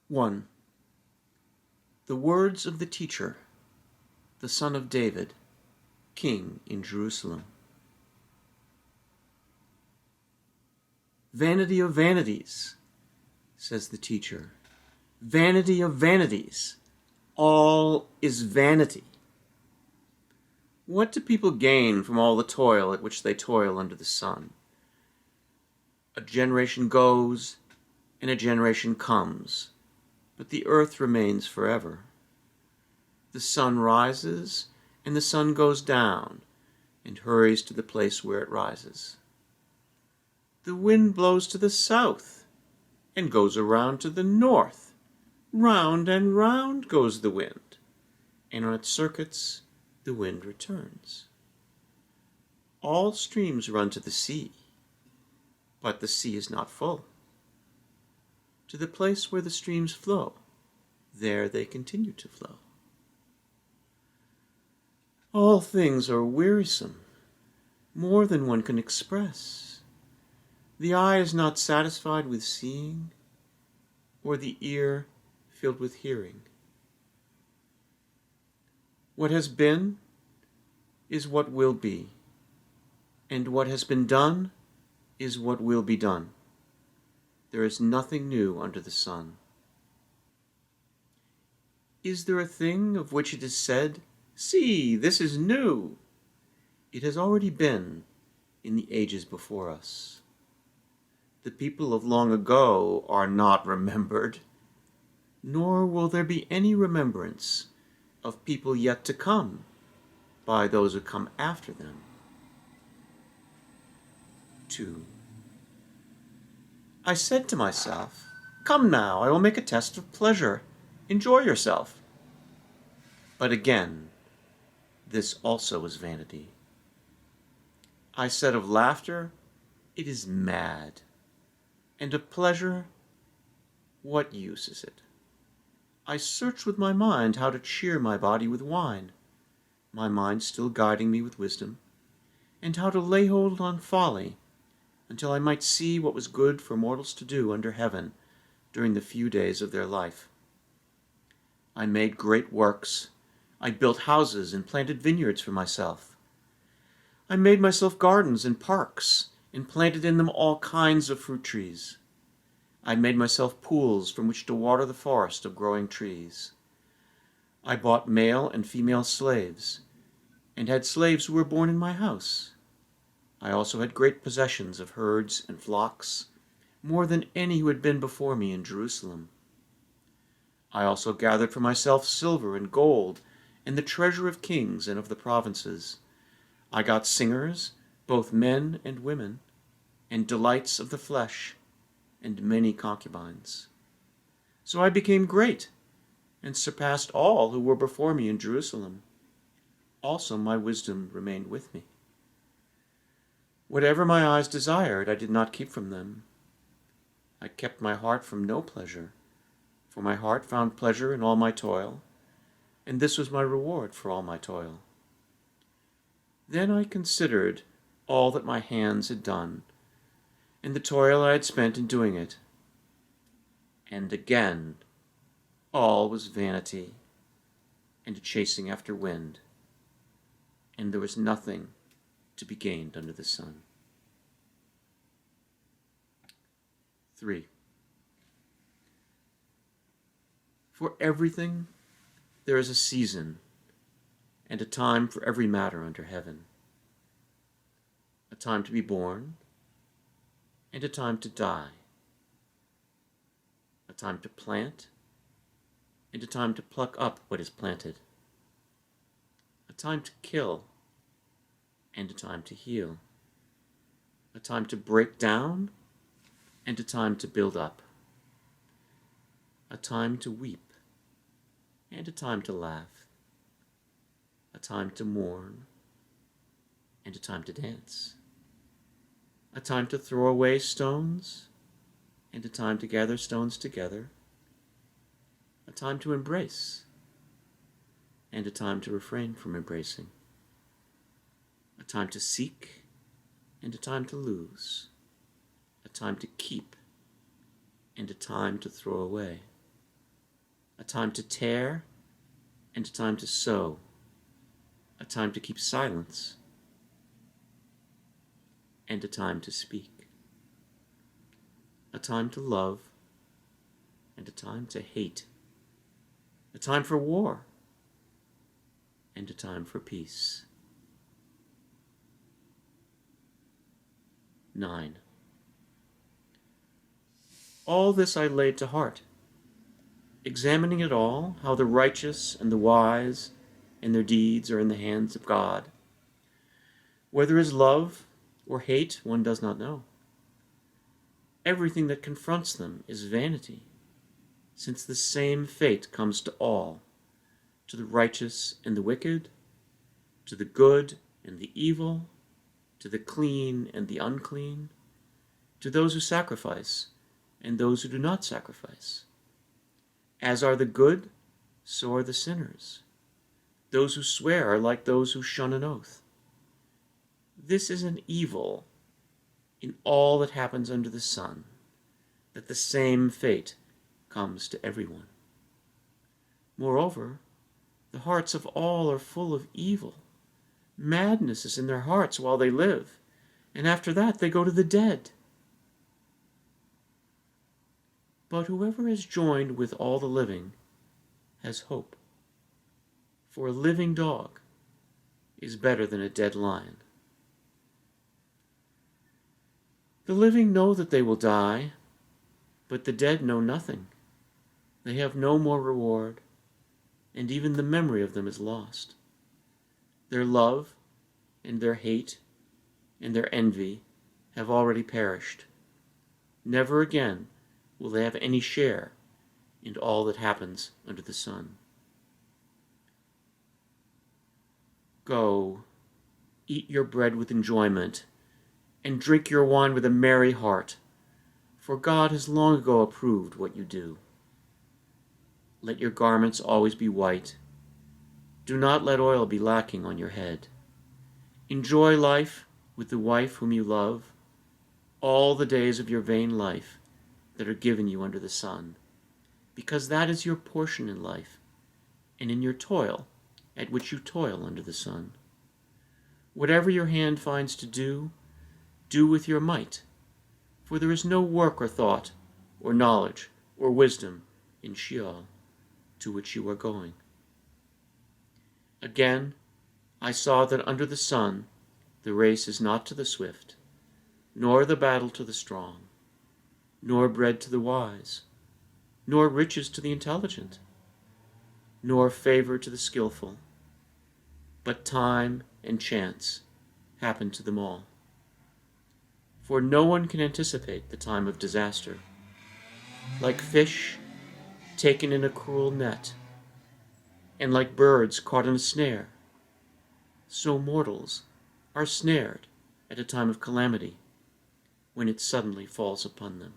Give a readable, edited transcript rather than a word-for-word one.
1. The words of the teacher, the son of David, king in Jerusalem. Vanity of vanities, says the teacher. Vanity of vanities. All is vanity. What do people gain from all the toil at which they toil under the sun? A generation goes, and a generation comes, but the earth remains forever. The sun rises, and the sun goes down, and hurries to the place where it rises. The wind blows to the south, and goes around to the north. Round and round goes the wind, and on its circuits the wind returns. All streams run to the sea, but the sea is not full. To the place where the streams flow, there they continue to flow. All things are wearisome, more than one can express. The eye is not satisfied with seeing, or the ear filled with hearing. What has been is what will be, and what has been done is what will be done. There is nothing new under the sun. Is there a thing of which it is said, "See, this is new"? It has already been in the ages before us. The people of long ago are not remembered, nor will there be any remembrance of people yet to come by those who come after them. 2. I said to myself, "Come now, I will make a test of pleasure. Enjoy yourself." But again, this also is vanity. I said of laughter, "It is mad." And of pleasure, what use is it? I searched with my mind how to cheer my body with wine, my mind still guiding me with wisdom, and how to lay hold on folly, until I might see what was good for mortals to do under heaven during the few days of their life. I made great works. I built houses and planted vineyards for myself. I made myself gardens and parks, and planted in them all kinds of fruit trees. I made myself pools from which to water the forest of growing trees. I bought male and female slaves, and had slaves who were born in my house. I also had great possessions of herds and flocks, more than any who had been before me in Jerusalem. I also gathered for myself silver and gold, and the treasure of kings and of the provinces. I got singers, both men and women, and delights of the flesh, and many concubines. So I became great, and surpassed all who were before me in Jerusalem. Also my wisdom remained with me. Whatever my eyes desired, I did not keep from them. I kept my heart from no pleasure, for my heart found pleasure in all my toil, and this was my reward for all my toil. Then I considered all that my hands had done, and the toil I had spent in doing it. And again, all was vanity, and a chasing after wind, and there was nothing to be gained under the sun. 3. For everything there is a season, and a time for every matter under heaven. A time to be born, and a time to die. A time to plant, and a time to pluck up what is planted. A time to kill, and a time to heal. A time to break down, and a time to build up. A time to weep, and a time to laugh. A time to mourn, and a time to dance. A time to throw away stones, and a time to gather stones together. A time to embrace, and a time to refrain from embracing. A time to seek, and a time to lose. A time to keep, and a time to throw away. a time to tear and a time to sow, a time to keep silence and a time to speak, a time to love and a time to hate, a time for war and a time for peace. 9. All this I laid to heart, examining it all, how the righteous and the wise and their deeds are in the hands of God. Whether is love or hate, one does not know. Everything that confronts them is vanity, since the same fate comes to all, to the righteous and the wicked, to the good and the evil, to the clean and the unclean, to those who sacrifice and those who do not sacrifice. As are the good, so are the sinners. Those who swear are like those who shun an oath. This is an evil in all that happens under the sun, that the same fate comes to everyone. Moreover, the hearts of all are full of evil. Madness is in their hearts while they live, and after that they go to the dead. But whoever is joined with all the living has hope. For a living dog is better than a dead lion. The living know that they will die, but the dead know nothing. They have no more reward, and even the memory of them is lost. Their love and their hate and their envy have already perished. Never again will they have any share in all that happens under the sun. Go, eat your bread with enjoyment, and drink your wine with a merry heart, for God has long ago approved what you do. Let your garments always be white. Do not let oil be lacking on your head. Enjoy life with the wife whom you love, all the days of your vain life that are given you under the sun, because that is your portion in life, and in your toil at which you toil under the sun. Whatever your hand finds to do, do with your might, for there is no work or thought, or knowledge, or wisdom in Sheol, to which you are going. Again, I saw that under the sun the race is not to the swift, nor the battle to the strong, nor bread to the wise, nor riches to the intelligent, nor favor to the skillful, but time and chance happen to them all. For no one can anticipate the time of disaster. Like fish taken in a cruel net, and like birds caught in a snare, so mortals are snared at a time of calamity, when it suddenly falls upon them.